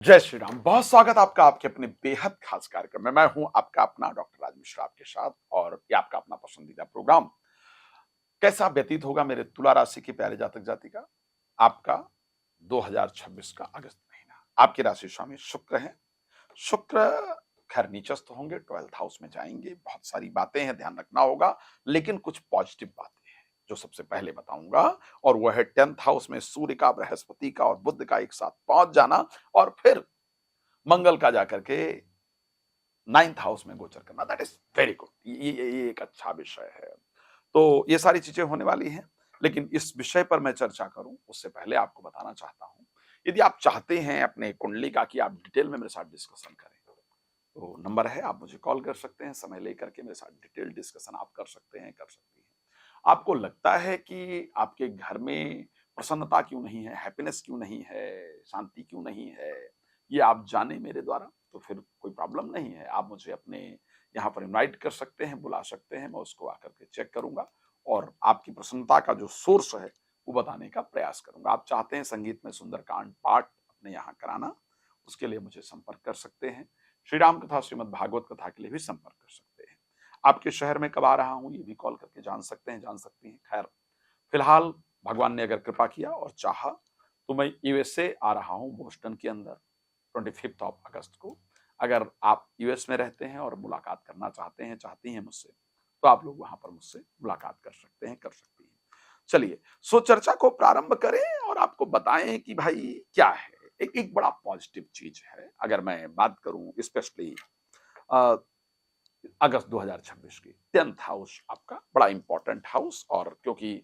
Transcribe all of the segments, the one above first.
जय श्री राम। बहुत स्वागत आपका आपके अपने बेहद खास कार्यक्रम में। मैं हूं आपका अपना डॉक्टर राज मिश्रा आपके साथ, और ये आपका अपना पसंदीदा प्रोग्राम कैसा व्यतीत होगा मेरे तुला राशि के प्यारे जातक जातिका। आपका 2026 का अगस्त महीना, आपकी राशि स्वामी शुक्र हैं। शुक्र खैर नीचस्थ होंगे, 12th हाउस में जाएंगे। बहुत सारी बातें हैं, ध्यान रखना होगा, लेकिन कुछ पॉजिटिव बातें हैं जो सबसे पहले बताऊंगा। और वह है 10th हाउस में सूर्य का, बृहस्पति का और बुध का एक साथ पहुंच जाना, और फिर मंगल का जाकर के 9th हाउस में गोचर करना। That is very good. ये एक अच्छा विषय है। तो ये सारी चीजें होने वाली हैं, लेकिन इस विषय पर मैं चर्चा करूं उससे पहले आपको बताना चाहता हूं, यदि आप चाहते हैं अपने कुंडली का कि आप डिटेल में मेरे साथ डिस्कशन करें, तो नंबर है, आप मुझे कॉल कर सकते हैं। समय लेकर के मेरे साथ डिटेल डिस्कशन आप कर सकते हैं, कर सकती हैं। आपको लगता है कि आपके घर में प्रसन्नता क्यों नहीं है, हैप्पीनेस क्यों नहीं है, शांति क्यों नहीं है, ये आप जाने मेरे द्वारा, तो फिर कोई प्रॉब्लम नहीं है। आप मुझे अपने यहाँ पर इनवाइट कर सकते हैं, बुला सकते हैं। मैं उसको आकर के चेक करूंगा और आपकी प्रसन्नता का जो सोर्स है वो बताने का प्रयास करूंगा। आप चाहते हैं संगीत में सुंदरकांड पाठ अपने यहाँ कराना, उसके लिए मुझे संपर्क कर सकते हैं। श्री राम कथा, श्रीमद् भागवत कथा के लिए भी संपर्क कर सकते हैं। आपके शहर में कब आ रहा हूं ये भी कॉल करके जान सकते हैं, जान सकती हैं। खैर, फिलहाल भगवान ने अगर कृपा किया और चाहा तो मैं यूएसए आ रहा हूं, बोस्टन के अंदर 25 अगस्त को। अगर आप यूएस में रहते हैं और मुलाकात करना चाहते हैं, चाहती हैं मुझसे, तो आप लोग वहां पर मुझसे मुलाकात कर सकते हैं, कर सकती हैं। चलिए, सो चर्चा को प्रारंभ करें और आपको बताएं कि भाई क्या है। एक एक बड़ा पॉजिटिव चीज है। अगर मैं बात करूं स्पेशली अगस्त 2026 की, 10th हाउस आपका बड़ा इंपॉर्टेंट हाउस, और क्योंकि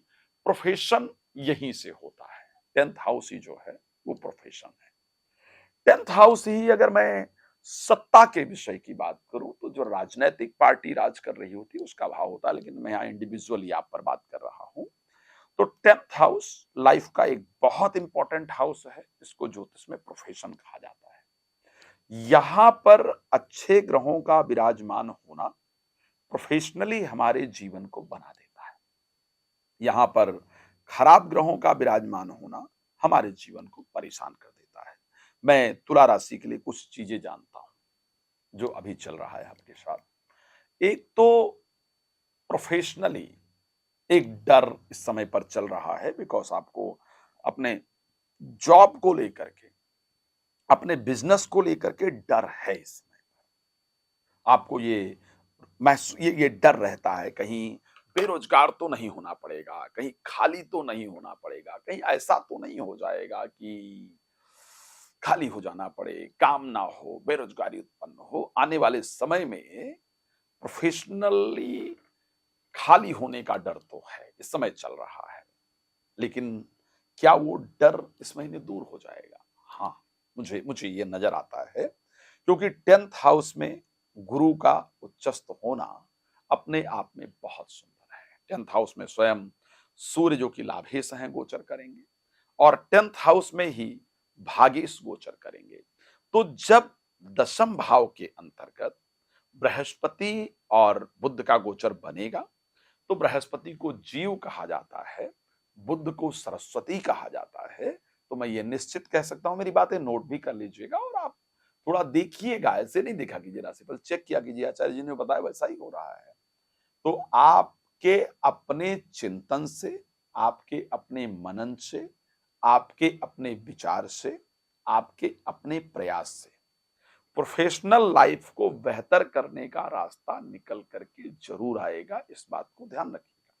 प्रोफेशन यहीं से होता है। 10th हाउस ही जो है वो प्रोफेशन है। 10th हाउस ही, अगर मैं सत्ता के विषय की बात करूं, तो जो राजनीतिक पार्टी राज कर रही होती है उसका भाव होता है, लेकिन मैं यहाँ इंडिविजुअली आप पर बात कर रहा हूं। तो 10th हाउस लाइफ का एक बहुत इंपॉर्टेंट हाउस है। इसको ज्योतिष में प्रोफेशन कहा जाता है। यहां पर अच्छे ग्रहों का विराजमान होना प्रोफेशनली हमारे जीवन को बना देता है। यहां पर खराब ग्रहों का विराजमान होना हमारे जीवन को परेशान कर देता है। मैं तुला राशि के लिए कुछ चीजें जानता हूं जो अभी चल रहा है आपके साथ। एक तो प्रोफेशनली एक डर इस समय पर चल रहा है, बिकॉज आपको अपने जॉब को लेकर के, अपने बिजनेस को लेकर के डर है इस समय। आपको ये डर रहता है, कहीं बेरोजगार तो नहीं होना पड़ेगा, कहीं खाली तो नहीं होना पड़ेगा, कहीं ऐसा तो नहीं हो जाएगा कि खाली हो जाना पड़े, काम ना हो, बेरोजगारी उत्पन्न हो। आने वाले समय में प्रोफेशनली खाली होने का डर तो है, इस समय चल रहा है। लेकिन क्या वो डर इस महीने दूर हो जाएगा? हाँ, मुझे मुझे ये नजर आता है, क्योंकि 10th हाउस में गुरु का उच्चस्थ होना अपने आप में बहुत सुंदर है। 10th हाउस में स्वयं सूर्य जो कि लाभेश हैं गोचर करेंगे, और 10th हाउस में ही भागेश गोचर करेंगे। तो जब दशम भाव के अंतर्गत बृहस्पति और बुध का गोचर बनेगा, तो बृहस्पति को जीव कहा जाता है, बुध को सरस्वती कहा जाता है। तो मैं ये निश्चित कह सकता हूं, मेरी बातें नोट भी कर लीजिएगा और आप थोड़ा देखिएगा, ऐसे नहीं देखा कीजिए, राशिफल चेक किया कीजिए, आचार्य जी ने बताया वैसा ही हो रहा है। तो आपके अपने चिंतन से, आपके अपने मनन से, आपके अपने विचार से, आपके अपने प्रयास से प्रोफेशनल लाइफ को बेहतर करने का रास्ता निकल करके जरूर आएगा। इस बात को ध्यान रखिएगा।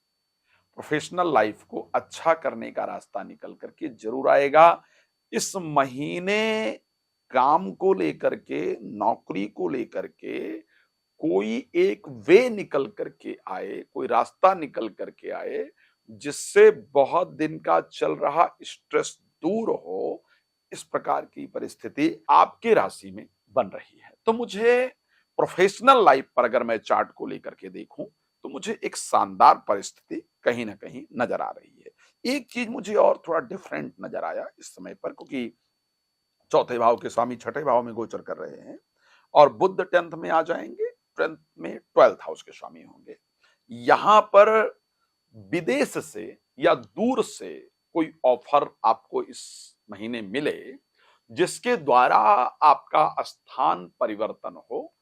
प्रोफेशनल लाइफ को अच्छा करने का रास्ता निकल करके जरूर आएगा। इस महीने काम को लेकर के, नौकरी को लेकर के कोई एक वे निकल करके आए, कोई रास्ता निकल करके आए, जिससे बहुत दिन का चल रहा स्ट्रेस दूर हो। इस प्रकार की परिस्थिति आपकी राशि में बन रही है। तो मुझे प्रोफेशनल लाइफ पर अगर मैं चार्ट को लेकर के देखूं, तो मुझे एक शानदार परिस्थिति कहीं ना कहीं नजर आ रही है। एक चीज मुझे और थोड़ा डिफरेंट नजर आया इस समय पर, क्योंकि चौथे भाव के स्वामी छठे भाव में गोचर कर रहे हैं, और बुध 10th में आ जाएंगे, 10th में 12th हाउस के स्वामी होंगे। यहां पर विदेश से या दूर से कोई ऑफर आपको इस महीने मिले, जिसके द्वारा आपका स्थान परिवर्तन हो,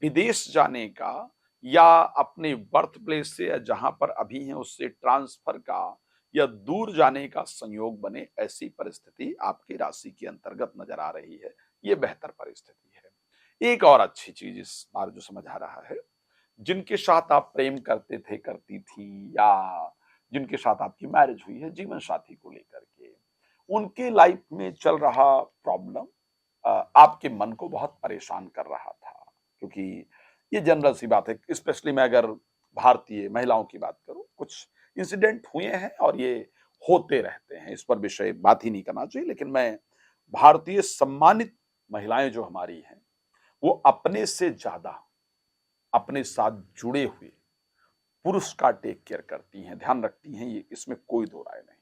विदेश जाने का या अपने बर्थ प्लेस से या जहां पर अभी हैं उससे ट्रांसफर का या दूर जाने का संयोग बने, ऐसी परिस्थिति आपकी राशि के अंतर्गत नजर आ रही है। ये बेहतर परिस्थिति है। एक और अच्छी चीज इस बार जो समझ आ रहा है, जिनके साथ आप प्रेम करते थे, करती थी, या जिनके साथ आपकी मैरिज हुई है जीवन साथी को लेकर के, उनके लाइफ में चल रहा प्रॉब्लम आपके मन को बहुत परेशान कर रहा था। क्योंकि ये जनरल सी बात है, स्पेशली मैं अगर भारतीय महिलाओं की बात करूं, कुछ इंसिडेंट हुए हैं और ये होते रहते हैं, इस पर विषय बात ही नहीं करना चाहिए। लेकिन मैं भारतीय सम्मानित महिलाएं जो हमारी हैं, वो अपने से ज्यादा अपने साथ जुड़े हुए पुरुष का टेक केयर करती हैं, ध्यान रखती हैं, ये इसमें कोई दो राय नहीं।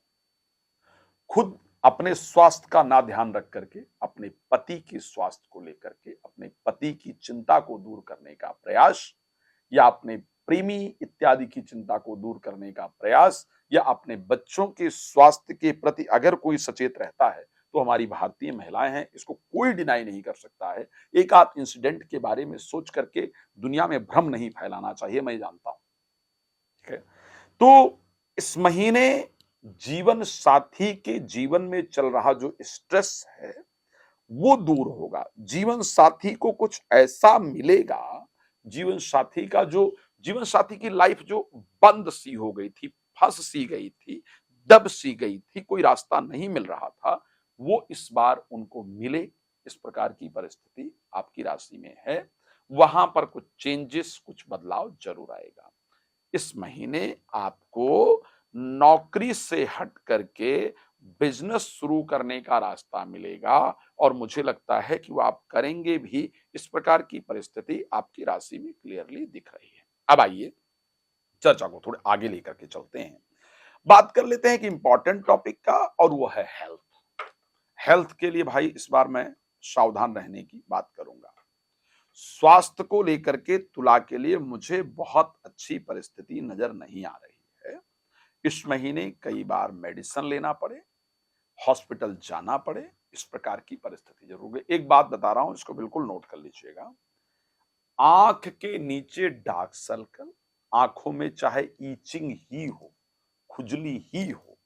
खुद अपने स्वास्थ्य का ना ध्यान रख करके अपने पति के स्वास्थ्य को लेकर के, अपने पति की चिंता को दूर करने का प्रयास, या अपने प्रेमी इत्यादि की चिंता को दूर करने का प्रयास, या अपने बच्चों के स्वास्थ्य के प्रति अगर कोई सचेत रहता है तो हमारी भारतीय महिलाएं हैं, इसको कोई डिनाई नहीं कर सकता है। एक आध इंसिडेंट के बारे में सोच करके दुनिया में भ्रम नहीं फैलाना चाहिए, मैं जानता हूं। ठीक है, तो इस महीने जीवन साथी के जीवन में चल रहा जो स्ट्रेस है वो दूर होगा। जीवन साथी को कुछ ऐसा मिलेगा, जीवन साथी का जो जीवन साथी की लाइफ जो बंद सी हो गई थी, फंस सी गई थी, दब सी गई थी, कोई रास्ता नहीं मिल रहा था, वो इस बार उनको मिले। इस प्रकार की परिस्थिति आपकी राशि में है। वहां पर कुछ चेंजेस, कुछ बदलाव जरूर आएगा। इस महीने आपको नौकरी से हट करके बिजनेस शुरू करने का रास्ता मिलेगा, और मुझे लगता है कि वो आप करेंगे भी। इस प्रकार की परिस्थिति आपकी राशि में क्लियरली दिख रही है। अब आइए चर्चा को थोड़े आगे लेकर के चलते हैं। बात कर लेते हैं कि इंपॉर्टेंट टॉपिक का, और वो है हेल्थ। हेल्थ के लिए भाई इस बार मैं सावधान रहने की बात करूंगा। स्वास्थ्य को लेकर के तुला के लिए मुझे बहुत अच्छी परिस्थिति नजर नहीं आ रही है। इस महीने कई बार मेडिसिन लेना पड़े, हॉस्पिटल जाना पड़े, इस प्रकार की परिस्थिति जरूर है। एक बात बता रहा हूं, इसको बिल्कुल नोट कर लीजिएगा। आंख के नीचे डार्क सर्कल, आंखों में चाहे ईचिंग ही हो, खुजली ही हो,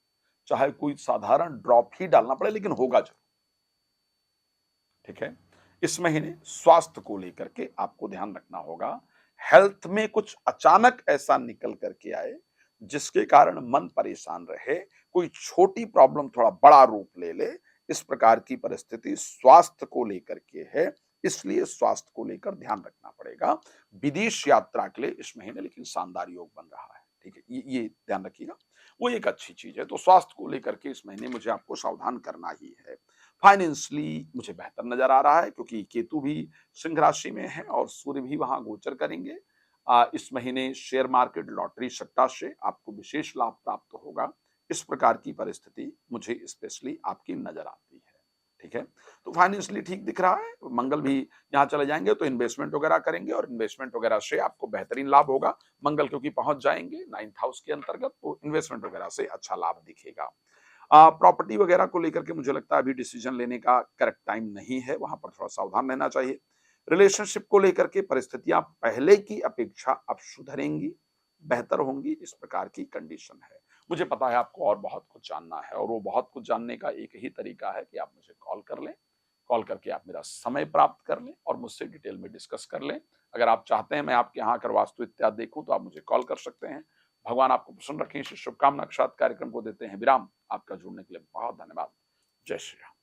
चाहे कोई साधारण ड्रॉप ही डालना पड़े, लेकिन होगा जरूर। ठीक है, इस महीने स्वास्थ्य को लेकर के आपको ध्यान रखना होगा। हेल्थ में कुछ अचानक ऐसा निकल करके आए जिसके कारण मन परेशान रहे, कोई छोटी प्रॉब्लम थोड़ा बड़ा रूप ले ले, इस प्रकार की परिस्थिति स्वास्थ्य को लेकर के है। इसलिए स्वास्थ्य को लेकर ध्यान रखना पड़ेगा। विदेश यात्रा के लिए इस महीने लेकिन शानदार योग बन रहा है। ठीक है, ये ध्यान रखिएगा, वो एक अच्छी चीज है। तो स्वास्थ्य को लेकर के इस महीने मुझे आपको सावधान करना ही है। फाइनेंशियली मुझे बेहतर नजर आ रहा है, क्योंकि केतु भी सिंह राशि में है और सूर्य भी वहां गोचर करेंगे। इस महीने शेयर मार्केट, लॉटरी, सट्टा से आपको विशेष लाभ प्राप्त होगा। इस प्रकार की परिस्थिति मुझे स्पेशली आपकी नजर आती है। ठीक है, तो फाइनेंशियली ठीक दिख रहा है। मंगल भी यहाँ चले जाएंगे तो इन्वेस्टमेंट वगैरह करेंगे, और इन्वेस्टमेंट वगैरह से आपको बेहतरीन लाभ होगा। मंगल क्योंकि पहुंच जाएंगे 9th हाउस के अंतर्गत, तो इन्वेस्टमेंट वगैरह से अच्छा लाभ दिखेगा। प्रॉपर्टी वगैरह को लेकर के मुझे लगता है अभी डिसीजन लेने का करेक्ट टाइम नहीं है, वहां पर थोड़ा सावधान रहना चाहिए। रिलेशनशिप को लेकर के परिस्थितियां पहले की अपेक्षा अब सुधरेंगी, बेहतर होंगी, इस प्रकार की कंडीशन है। मुझे पता है आपको और बहुत कुछ जानना है, और वो बहुत कुछ जानने का एक ही तरीका है कि आप मुझे कॉल कर लें। कॉल करके आप मेरा समय प्राप्त कर लें और मुझसे डिटेल में डिस्कस कर लें। अगर आप चाहते हैं मैं आपके यहाँ आकर वास्तु इत्यादि देखूं तो आप मुझे कॉल कर सकते हैं। भगवान आपको प्रसन्न रखें, इसी शुभकामना के साथ कार्यक्रम को देते हैं विराम। आपका जुड़ने के लिए बहुत धन्यवाद। जय श्री राम।